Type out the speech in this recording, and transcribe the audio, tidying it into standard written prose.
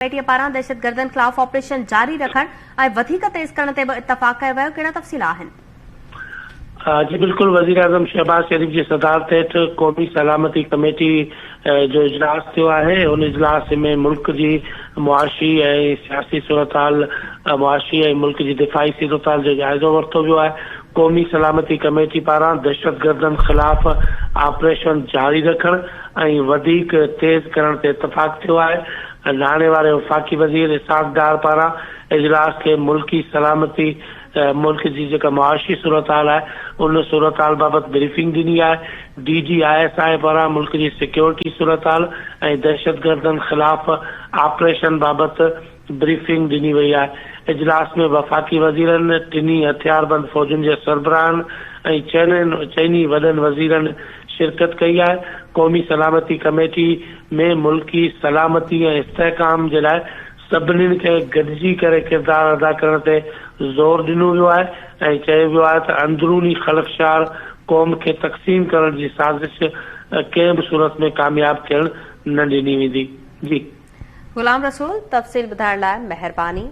कमेटीअ पारां दहशतगर्दनि ख़िलाफ़ ऑपरेशन जारी रखण ऐं वधीक तेज़ करण ते बि इत्तफ़ाक़ कयो वियो। कहिड़ा तफ़सील आहिनि? जी बिल्कुल, वज़ीर आज़म शहबाज शरीफ की सदारत हेठ क़ौमी सलामती कमेटी जो इजलास थियो आहे। उन इजलास में मुल्क की मुआशी ऐं सियासी सूरत हाल, मुआशी ऐं मुल्क की दिफ़ाई सूरत हाल जो जाइज़ो वरितो वियो आहे। क़ौमी सलामती कमेटी पारां दहशतगर्दनि ख़िलाफ़ ऑपरेशन जारी रखण ऐं वधीक तेज़ करण ते इत्तफ़ाक़ थियो आहे। नाणे वारे वफ़ाक़ी वज़ीर इसहाक़ डार पारां इजलास के मुल्की सलामती मुल्क की जेका मुआशी सूरत हाल है उन सूरत हाल बाबत ब्रीफिंग दी है। DGISI पारां मुल्क की सिक्योरिटी सूरत हाल ऐं दहशतगर्दनि ख़िलाफ़ ऑपरेशन बाबत ब्रीफिंग दी वही है। इजलास में वफ़ाक़ी वज़ीरनि, टिनी हथियारबंद फौजन के सरबराहन ऐं चइनी वॾनि वज़ीरनि शिरकत कई है। क़ौमी सलामती कमेटी में मुल्की सलामती ऐं इस्तेहकाम जे लाइ सभिनीनि खे गॾिजी करे किरदार अदा करण ते ज़ोर ॾिनो वियो आहे ऐं चयो वियो आहे त अंदरूनी ख़लफ़शार क़ौम खे तक़सीम करण जी साज़िश कंहिं बि सूरत में कामयाब थियण न ॾिनी वेंदी। जी गुलाम रसूल, तफ़सील ॿुधाइण लाइ महिरबानी।